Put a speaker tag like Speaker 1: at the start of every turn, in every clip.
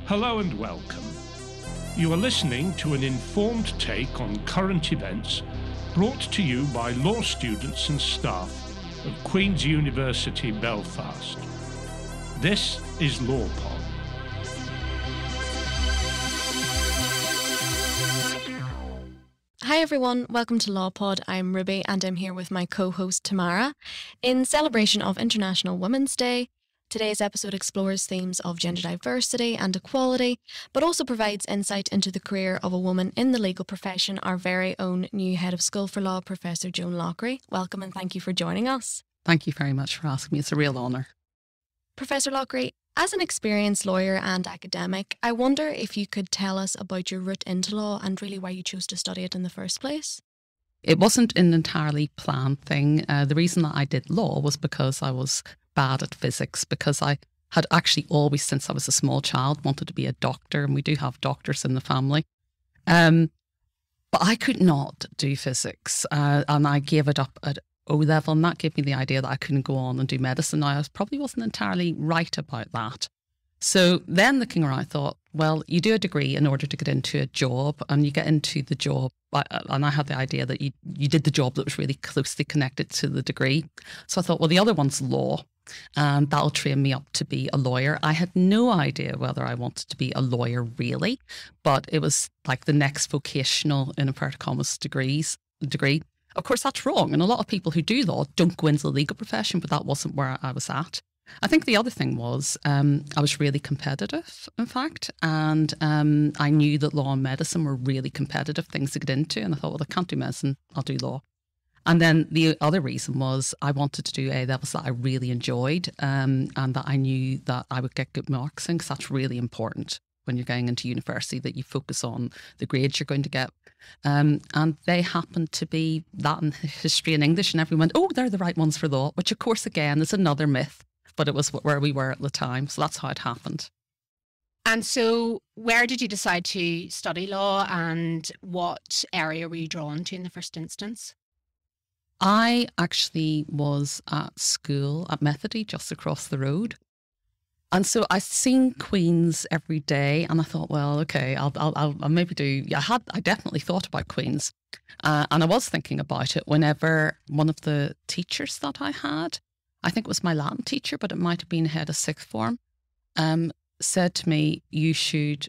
Speaker 1: Hello and welcome. You are listening to an informed take on current events brought to you by law students and staff of Queen's University Belfast. This is LawPod.
Speaker 2: Hi everyone, welcome to LawPod. I'm Ruby and I'm here with my co-host Tamara. In celebration of International Women's Day, today's episode explores themes of gender diversity and equality, but also provides insight into the career of a woman in the legal profession, our very own new Head of School for Law, Professor Joan Loughrey. Welcome and thank you for joining us.
Speaker 3: Thank you very much for asking me. It's a real honour.
Speaker 2: Professor Loughrey, as an experienced lawyer and academic, I wonder if you could tell us about your route into law and really why you chose to study it in the first place.
Speaker 3: It wasn't an entirely planned thing. The reason that I did law was because I was bad at physics, because I had actually always, since I was a small child, wanted to be a doctor, and we do have doctors in the family. But I could not do physics, and I gave it up at O-level, and that gave me the idea that I couldn't go on and do medicine. Now, I probably wasn't entirely right about that. So then looking around, I thought, well, you do a degree in order to get into a job, and you get into the job. And I had the idea that you did the job that was really closely connected to the degree. So I thought, well, the other one's law, and that'll train me up to be a lawyer. I had no idea whether I wanted to be a lawyer really, but it was like the next vocational, in inverted commas, degree. Of course, that's wrong. And a lot of people who do law don't go into the legal profession, but that wasn't where I was at. I think the other thing was I was really competitive, in fact, and I knew that law and medicine were really competitive things to get into. And I thought, well, I can't do medicine, I'll do law. And then the other reason was I wanted to do A-levels that I really enjoyed and that I knew that I would get good marks in, because that's really important when you're going into university, that you focus on the grades you're going to get. And they happened to be that in history and English, and everyone went, oh, they're the right ones for law, which of course, again, is another myth, but it was where we were at the time. So that's how it happened.
Speaker 4: And so where did you decide to study law, and what area were you drawn to in the first instance?
Speaker 3: I actually was at school at Methody, just across the road. And so I'd seen Queen's every day, and I thought, well, okay, I'll maybe do. I definitely thought about Queen's, and I was thinking about it whenever one of the teachers that I had, I think it was my Latin teacher, but it might have been head of sixth form, said to me, "You should."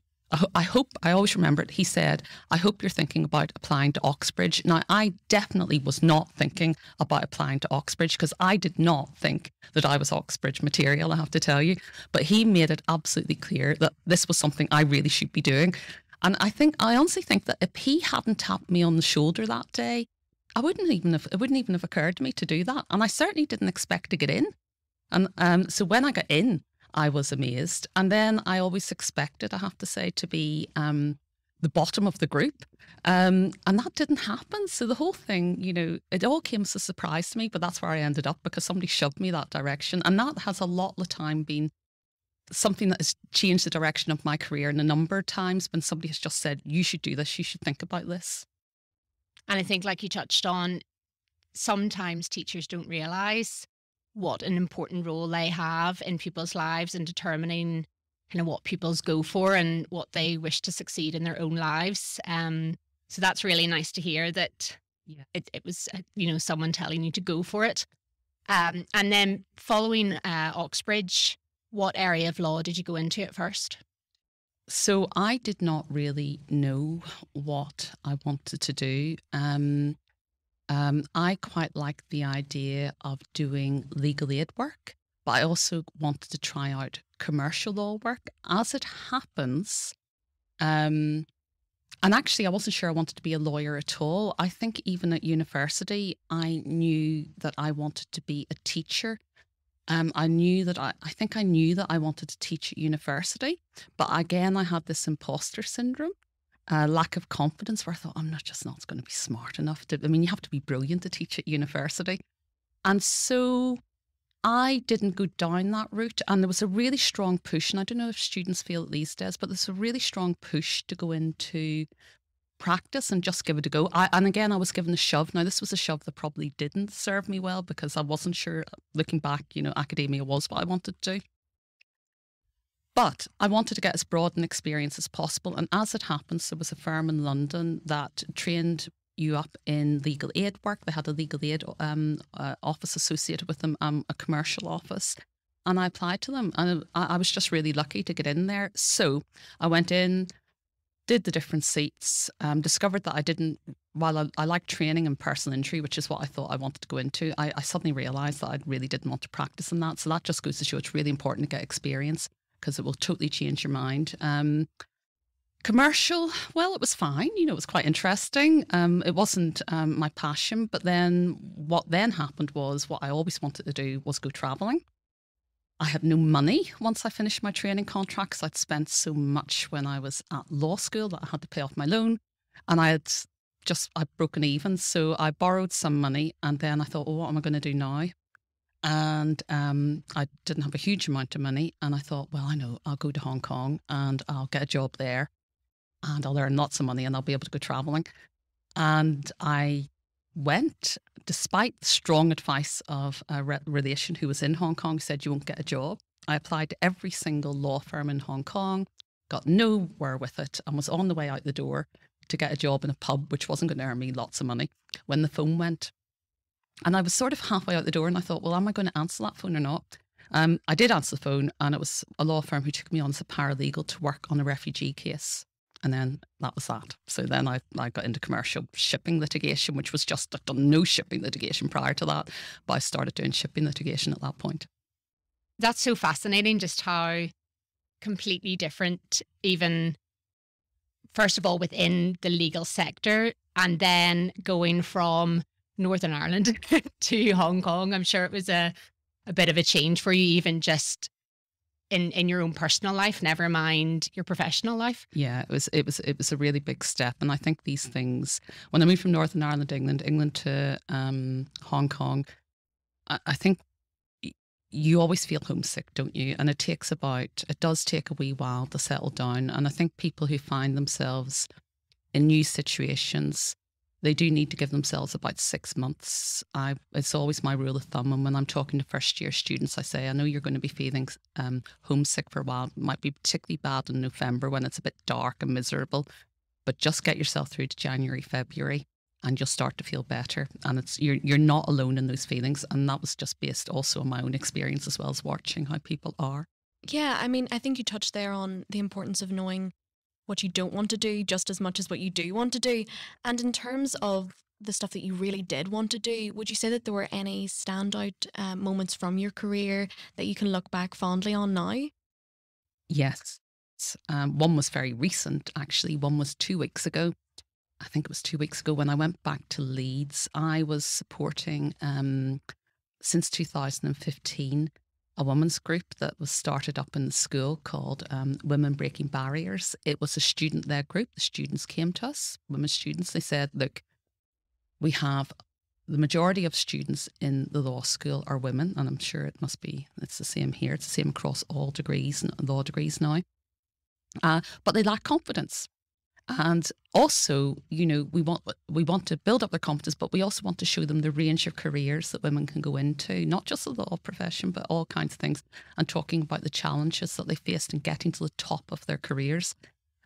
Speaker 3: I always remember it. He said, "I hope you're thinking about applying to Oxbridge." Now, I definitely was not thinking about applying to Oxbridge, because I did not think that I was Oxbridge material, I have to tell you. But he made it absolutely clear that this was something I really should be doing. And I honestly think that if he hadn't tapped me on the shoulder that day, it wouldn't even have occurred to me to do that. And I certainly didn't expect to get in. And so when I got in, I was amazed. And then I always expected, I have to say, to be the bottom of the group. And that didn't happen. So the whole thing, it all came as a surprise to me, but that's where I ended up, because somebody shoved me that direction. And that has a lot of the time been something that has changed the direction of my career. And a number of times when somebody has just said, you should do this, you should think about this.
Speaker 4: And I think, like you touched on, sometimes teachers don't realise what an important role they have in people's lives in determining kind of what pupils go for and what they wish to succeed in their own lives. So that's really nice to hear that it was, someone telling you to go for it. And then following Oxbridge, what area of law did you go into at first?
Speaker 3: So I did not really know what I wanted to do. I quite liked the idea of doing legal aid work, but I also wanted to try out commercial law work. As it happens, and actually I wasn't sure I wanted to be a lawyer at all. I think even at university, I knew that I wanted to be a teacher. I knew that I wanted to teach at university, but again, I had this imposter syndrome. Lack of confidence, where I thought, I'm just not going to be smart enough you have to be brilliant to teach at university. And so I didn't go down that route. And there was a really strong push, and I don't know if students feel it these days, but there's a really strong push to go into practice and just give it a go. And again, I was given a shove. Now, this was a shove that probably didn't serve me well, because I wasn't sure, looking back, academia was what I wanted to do. But I wanted to get as broad an experience as possible. And as it happens, there was a firm in London that trained you up in legal aid work. They had a legal aid office associated with them, a commercial office. And I applied to them. And I was just really lucky to get in there. So I went in, did the different seats, discovered that I didn't, while I like training in personal injury, which is what I thought I wanted to go into, I suddenly realised that I really didn't want to practice in that. So that just goes to show it's really important to get experience, because it will totally change your mind. Commercial, well, it was fine. You know, it was quite interesting. It wasn't my passion. But then what then happened was, what I always wanted to do was go travelling. I had no money once I finished my training contract, because I'd spent so much when I was at law school that I had to pay off my loan. And I'd broken even. So I borrowed some money, and then I thought, well, what am I going to do now? And I didn't have a huge amount of money. And I thought, well, I know, I'll go to Hong Kong and I'll get a job there and I'll earn lots of money and I'll be able to go travelling. And I went, despite the strong advice of a relation who was in Hong Kong, who said, you won't get a job. I applied to every single law firm in Hong Kong, got nowhere with it, and was on the way out the door to get a job in a pub, which wasn't going to earn me lots of money, when the phone went. And I was sort of halfway out the door, and I thought, well, am I going to answer that phone or not? I did answer the phone, and it was a law firm who took me on as a paralegal to work on a refugee case. And then that was that. So then I got into commercial shipping litigation, which was just, I'd done no shipping litigation prior to that, but I started doing shipping litigation at that point.
Speaker 4: That's so fascinating, just how completely different, even first of all, within the legal sector, and then going from Northern Ireland to Hong Kong. I'm sure it was a bit of a change for you, even just in your own personal life, never mind your professional life.
Speaker 3: Yeah, it was a really big step. And I think these things, when I moved from Northern Ireland to England to Hong Kong, I think you always feel homesick, don't you? And it does take a wee while to settle down. And I think people who find themselves in new situations, they do need to give themselves about 6 months. It's always my rule of thumb. And when I'm talking to first year students, I say, I know you're going to be feeling homesick for a while. It might be particularly bad in November when it's a bit dark and miserable, but just get yourself through to January, February, and you'll start to feel better. And you're not alone in those feelings. And that was just based also on my own experience, as well as watching how people are.
Speaker 2: Yeah, I mean, I think you touched there on the importance of knowing what you don't want to do just as much as what you do want to do. And in terms of the stuff that you really did want to do, would you say that there were any standout moments from your career that you can look back fondly on now?
Speaker 3: Yes. One was very recent, actually. One was 2 weeks ago. I think it was 2 weeks ago when I went back to Leeds. I was supporting, since 2015, a women's group that was started up in the school called Women Breaking Barriers. It was a student-led group. The students came to us, women students. They said, look, we have the majority of students in the law school are women, and I'm sure it's the same here. It's the same across all degrees and law degrees now. But they lack confidence. And also, you know, we want to build up their confidence, but we also want to show them the range of careers that women can go into, not just the law profession, but all kinds of things, and talking about the challenges that they faced in getting to the top of their careers.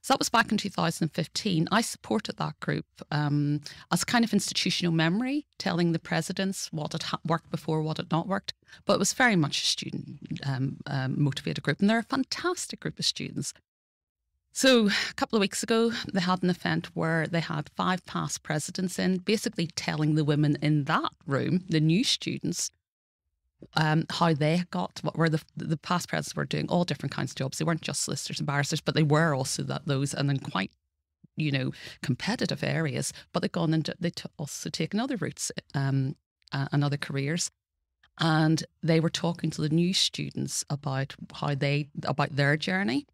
Speaker 3: So that was back in 2015. I supported that group as kind of institutional memory, telling the presidents what had worked before, what had not worked. But it was very much a student motivated group, and they're a fantastic group of students. So a couple of weeks ago, they had an event where they had 5 past presidents in, basically telling the women in that room, the new students, how they got, what were the past presidents were doing all different kinds of jobs. They weren't just solicitors and barristers, but they were also those, and in quite, you know, competitive areas. But they'd gone into, also taken other routes and other careers. And they were talking to the new students about about their journey.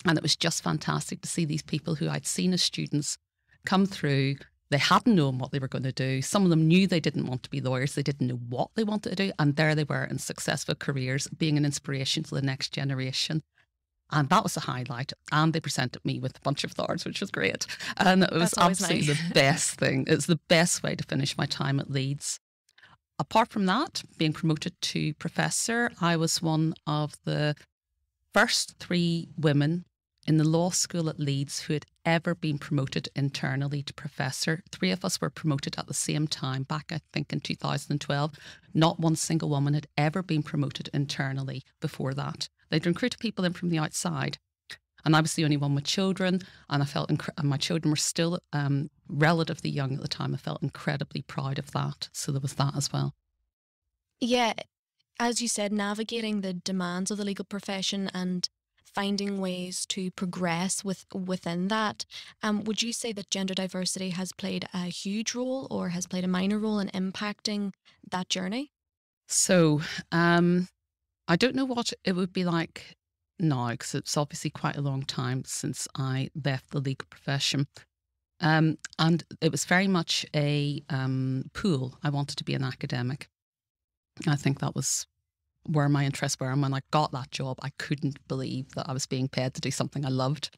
Speaker 3: And it was just fantastic to see these people who I'd seen as students come through. They hadn't known what they were going to do. Some of them knew they didn't want to be lawyers. They didn't know what they wanted to do. And there they were in successful careers, being an inspiration to the next generation. And that was a highlight. And they presented me with a bunch of awards, which was great. And it was absolutely nice. The best thing. It's the best way to finish my time at Leeds. Apart from that, being promoted to professor, I was one of the first 3 women in the law school at Leeds who had ever been promoted internally to professor. 3 of us were promoted at the same time, back I think in 2012. Not one single woman had ever been promoted internally before that. They'd recruited people in from the outside. And I was the only one with children, and I felt, and my children were still relatively young at the time. I felt incredibly proud of that. So there was that as well.
Speaker 2: Yeah, as you said, navigating the demands of the legal profession and finding ways to progress within that. Would you say that gender diversity has played a huge role or has played a minor role in impacting that journey?
Speaker 3: So I don't know what it would be like now, because it's obviously quite a long time since I left the legal profession. And it was very much a pool. I wanted to be an academic. I think that was where my interests were. And when I got that job, I couldn't believe that I was being paid to do something I loved.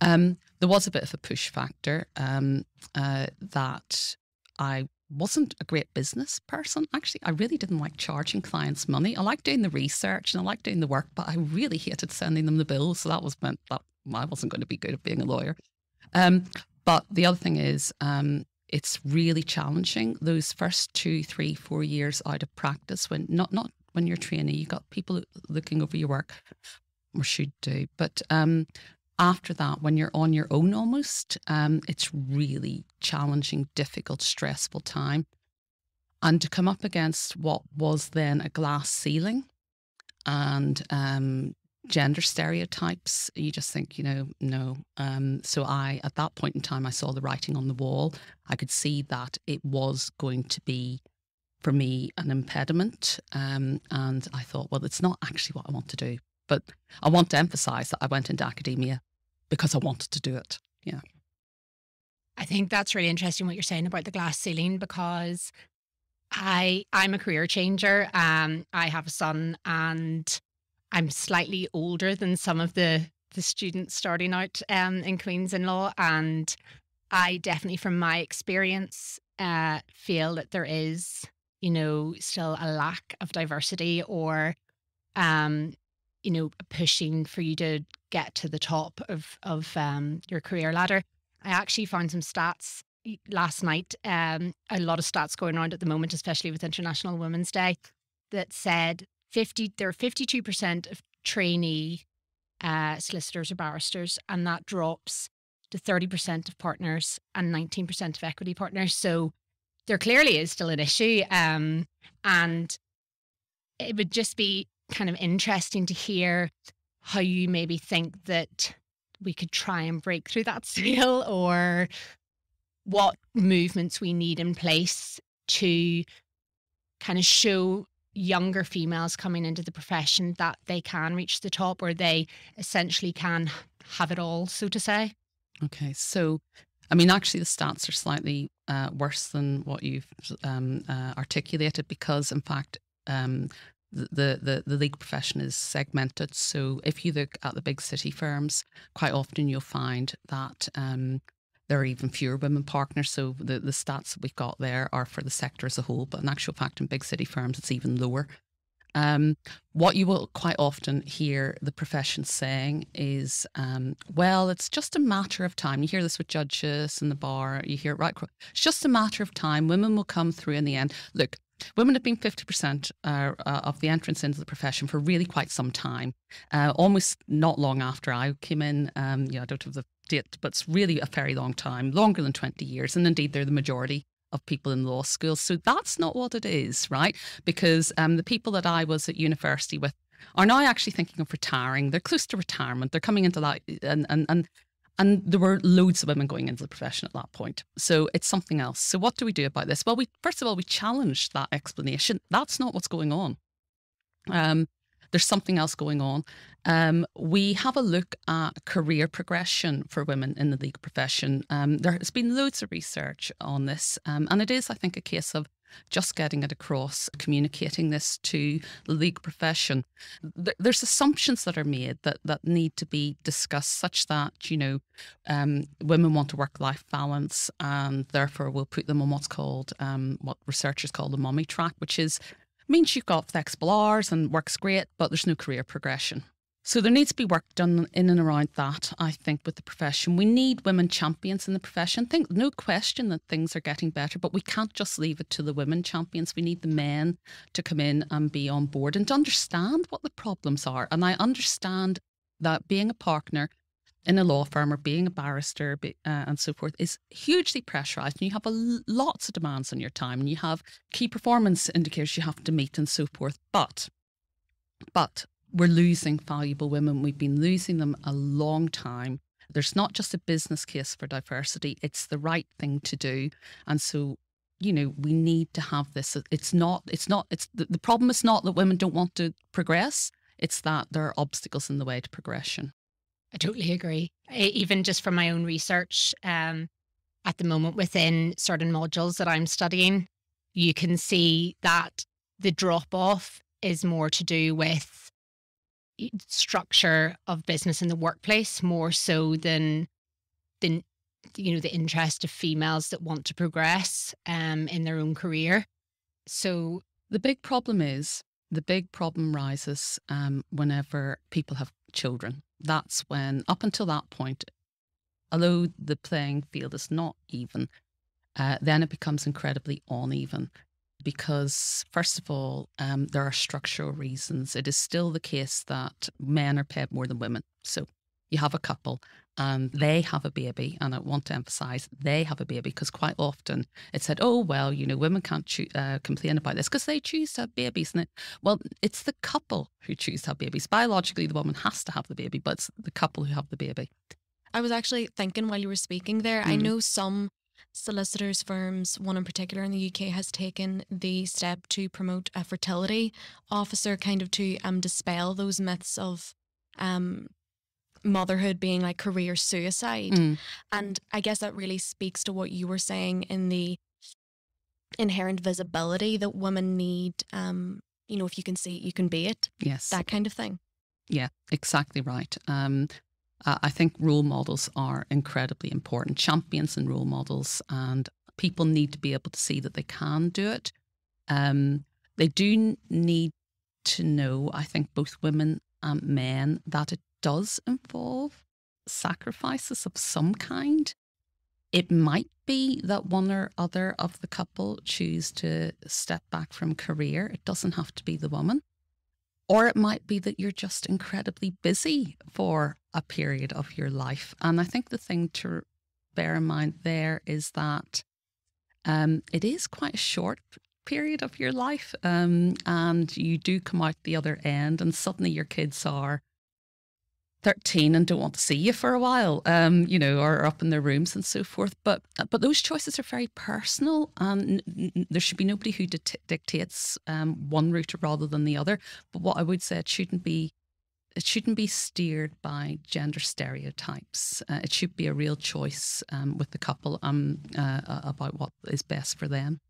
Speaker 3: There was a bit of a push factor that I wasn't a great business person. Actually, I really didn't like charging clients money. I liked doing the research and I liked doing the work, but I really hated sending them the bills. So that meant that I wasn't going to be good at being a lawyer. But the other thing is, it's really challenging. Those first 2, 3, 4 years out of practice, when not when you're a trainee, you've got people looking over your work, or should do. But after that, when you're on your own almost, it's really challenging, difficult, stressful time. And to come up against what was then a glass ceiling and gender stereotypes, you just think, no. So at that point in time, I saw the writing on the wall. I could see that it was going to be, for me, an impediment. And I thought, well, it's not actually what I want to do. But I want to emphasize that I went into academia because I wanted to do it. Yeah.
Speaker 4: I think that's really interesting what you're saying about the glass ceiling, because I'm a career changer. I have a son and I'm slightly older than some of the students starting out in Queen's in Law. And I definitely, from my experience, feel that there is, still a lack of diversity or pushing for you to get to the top of your career ladder. I actually found some stats last night, a lot of stats going around at the moment, especially with International Women's Day, that said there are 52% of trainee solicitors or barristers, and that drops to 30% of partners and 19% of equity partners. So there clearly is still an issue. And it would just be kind of interesting to hear how you maybe think that we could try and break through that ceiling, or what movements we need in place to kind of show younger females coming into the profession that they can reach the top, or they essentially can have it all, so to say.
Speaker 3: Okay, so actually the stats are slightly worse than what you've articulated, because in fact the legal profession is segmented. So if you look at the big city firms, quite often you'll find that there are even fewer women partners. So the stats that we've got there are for the sector as a whole, but in actual fact in big city firms it's even lower. What you will quite often hear the profession saying is, well, it's just a matter of time. You hear this with judges in the bar, you hear it right. It's just a matter of time. Women will come through in the end. Look, women have been 50% of the entrance into the profession for really quite some time. Almost not long after I came in, I don't have the date, but it's really a very long time, longer than 20 years. And indeed, they're the majority of people in law school. So that's not what it is, right? Because the people that I was at university with are now actually thinking of retiring. They're close to retirement. They're coming into that, and there were loads of women going into the profession at that point. So it's something else. So what do we do about this? Well, first of all, we challenge that explanation. That's not what's going on. There's something else going on. We have a look at career progression for women in the legal profession. There has been loads of research on this, and it is, I think, a case of just getting it across, communicating this to the legal profession. There's assumptions that are made that need to be discussed, such that, women want a work-life balance, and therefore we'll put them on what's called, what researchers call the mummy track, which means you've got flexible hours and work's great, but there's no career progression. So there needs to be work done in and around that, I think, with the profession. We need women champions in the profession. Think, no question that things are getting better, but we can't just leave it to the women champions. We need the men to come in and be on board and to understand what the problems are. And I understand that being a partner in a law firm or being a barrister and so forth is hugely pressurised. And you have lots of demands on your time, and you have key performance indicators you have to meet and so forth. But we're losing valuable women. We've been losing them a long time. There's not just a business case for diversity. It's the right thing to do. And so, we need to have this. The problem is not that women don't want to progress. It's that there are obstacles in the way to progression.
Speaker 4: I totally agree. Even just from my own research, at the moment within certain modules that I'm studying, you can see that the drop-off is more to do with structure of business in the workplace, more so than the interest of females that want to progress in their own career. So
Speaker 3: the big problem rises whenever people have children. That's when, up until that point, although the playing field is not even, then it becomes incredibly uneven. Because, first of all, there are structural reasons. It is still the case that men are paid more than women. So you have a couple and they have a baby, and I want to emphasise they have a baby, because quite often it's said, oh, well, women can't complain about this because they choose to have babies. And it's the couple who choose to have babies. Biologically, the woman has to have the baby, but it's the couple who have the baby.
Speaker 2: I was actually thinking while you were speaking there, I know some solicitors firms, one in particular in the UK, has taken the step to promote a fertility officer, kind of to dispel those myths of motherhood being like career suicide. And I guess that really speaks to what you were saying in the inherent visibility that women need. If you can see it, you can be it.
Speaker 3: Yes.
Speaker 2: That kind of thing.
Speaker 3: Yeah, exactly right. I think role models are incredibly important, champions and role models, and people need to be able to see that they can do it. They do need to know, I think, both women and men, that it does involve sacrifices of some kind. It might be that one or other of the couple choose to step back from career. It doesn't have to be the woman. Or it might be that you're just incredibly busy for a period of your life. And I think the thing to bear in mind there is that it is quite a short period of your life, and you do come out the other end and suddenly your kids are 13 and don't want to see you for a while, or up in their rooms and so forth. But those choices are very personal, and there should be nobody who dictates one route rather than the other. But what I would say, it shouldn't be steered by gender stereotypes. It should be a real choice with the couple about what is best for them.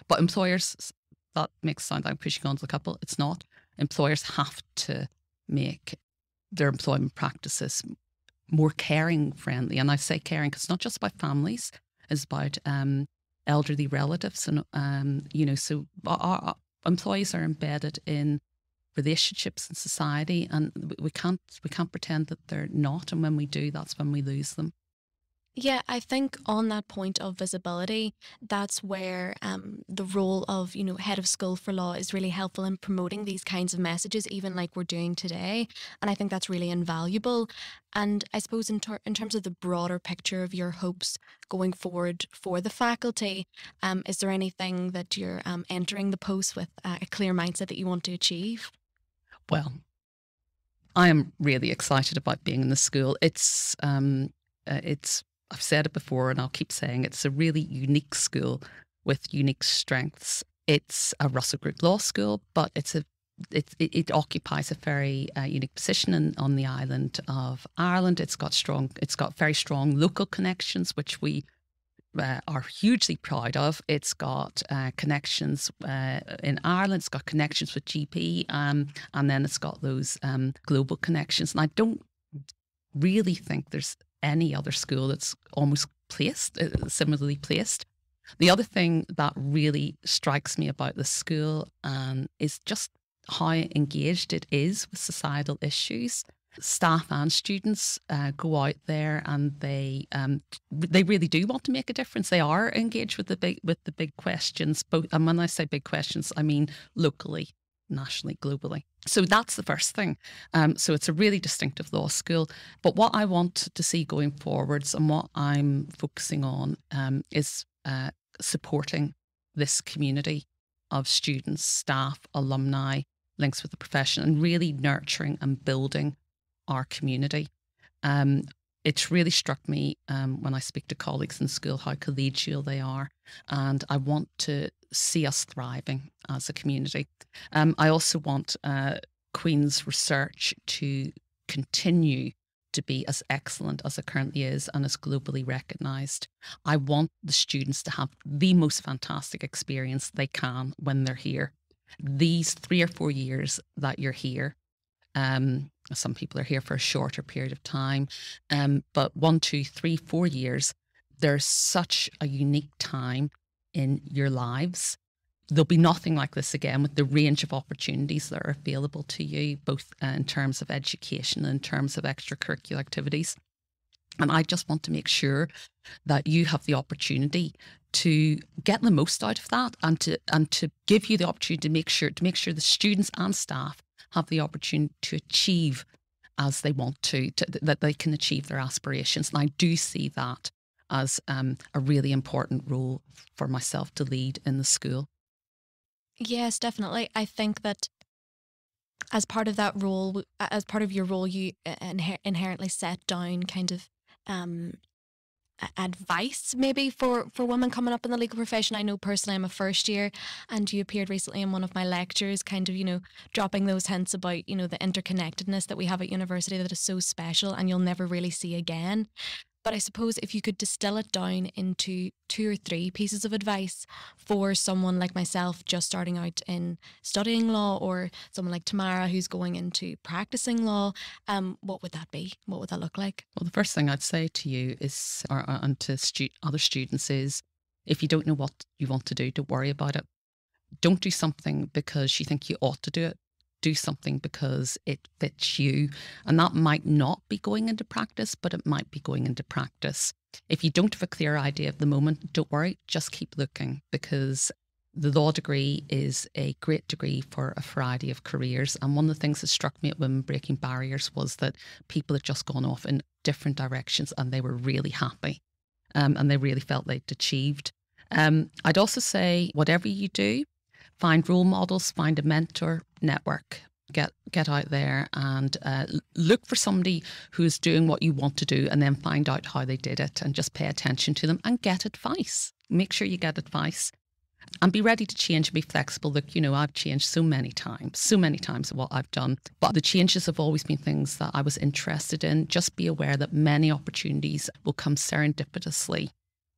Speaker 3: But employers, that makes it sound like pushing onto the couple. It's not. Employers have to make their employment practices more caring friendly. And I say caring because it's not just about families, it's about elderly relatives. And, so our employees are embedded in relationships in society, and we can't pretend that they're not. And when we do, that's when we lose them.
Speaker 2: Yeah, I think on that point of visibility, that's where the role of, head of school for law is really helpful in promoting these kinds of messages, even like we're doing today. And I think that's really invaluable. And I suppose in terms of the broader picture of your hopes going forward for the faculty, is there anything that you're entering the post with a clear mindset that you want to achieve?
Speaker 3: Well, I am really excited about being in the school. It's I've said it before and I'll keep saying it's a really unique school with unique strengths. It's a Russell Group Law School, but it occupies a very unique position on the island of Ireland. It's got very strong local connections, which we are hugely proud of. It's got connections in Ireland. It's got connections with GP, and then it's got those global connections. And I don't really think there's any other school that's almost similarly placed. The other thing that really strikes me about the school is just how engaged it is with societal issues. Staff and students go out there, and they really do want to make a difference. They are engaged with the big questions. Both, and when I say big questions, I mean locally, nationally, globally. So that's the first thing. So it's a really distinctive law school. But what I want to see going forwards, and what I'm focusing on, is supporting this community of students, staff, alumni, links with the profession, and really nurturing and building our community. It's really struck me when I speak to colleagues in school how collegial they are, and I want to see us thriving as a community. I also want Queen's research to continue to be as excellent as it currently is and as globally recognised. I want the students to have the most fantastic experience they can when they're here. These 3 or 4 years that you're here, some people are here for a shorter period of time, but 1, 2, 3, 4 years, there's such a unique time in your lives. There'll be nothing like this again, with the range of opportunities that are available to you, both in terms of education and in terms of extracurricular activities. And I just want to make sure that you have the opportunity to get the most out of that, and to give you the opportunity to make sure the students and staff have the opportunity to achieve as they want to that they can achieve their aspirations. And I do see that as a really important role for myself to lead in the school.
Speaker 2: Yes, definitely. I think that as part of that role, as part of your role, you inherently set down kind of advice maybe for women coming up in the legal profession. I know personally I'm a first year, and you appeared recently in one of my lectures kind of, dropping those hints about, the interconnectedness that we have at university that is so special and you'll never really see again. But I suppose if you could distill it down into 2 or 3 pieces of advice for someone like myself just starting out in studying law, or someone like Tamara who's going into practicing law, what would that be? What would that look like?
Speaker 3: Well, the first thing I'd say to you is, and to other students, is if you don't know what you want to do, don't worry about it. Don't do something because you think you ought to do it. Do something because it fits you. And that might not be going into practice, but it might be going into practice. If you don't have a clear idea at the moment, don't worry, just keep looking, because the law degree is a great degree for a variety of careers. And one of the things that struck me at Women Breaking Barriers was that people had just gone off in different directions and they were really happy, and they really felt they'd achieved. I'd also say, whatever you do, find role models, find a mentor, network, get out there and look for somebody who's doing what you want to do, and then find out how they did it, and just pay attention to them and get advice. Make sure you get advice and be ready to change and be flexible. Look, I've changed so many times what I've done, but the changes have always been things that I was interested in. Just be aware that many opportunities will come serendipitously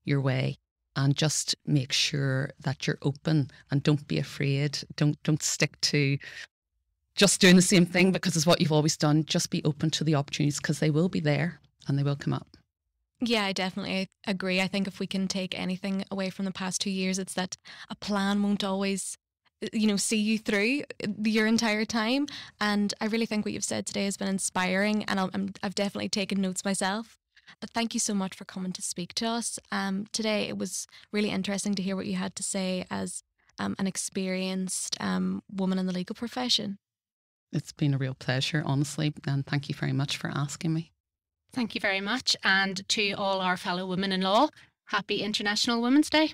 Speaker 3: your way. And just make sure that you're open and don't be afraid. Don't stick to just doing the same thing because it's what you've always done. Just be open to the opportunities, because they will be there and they will come up.
Speaker 2: Yeah, I definitely agree. I think if we can take anything away from the past 2 years, it's that a plan won't always, see you through your entire time. And I really think what you've said today has been inspiring, and I've definitely taken notes myself. But thank you so much for coming to speak to us today. It was really interesting to hear what you had to say as an experienced woman in the legal profession.
Speaker 3: It's been a real pleasure, honestly, and thank you very much for asking me.
Speaker 4: Thank you very much. And to all our fellow women in law, happy International Women's Day.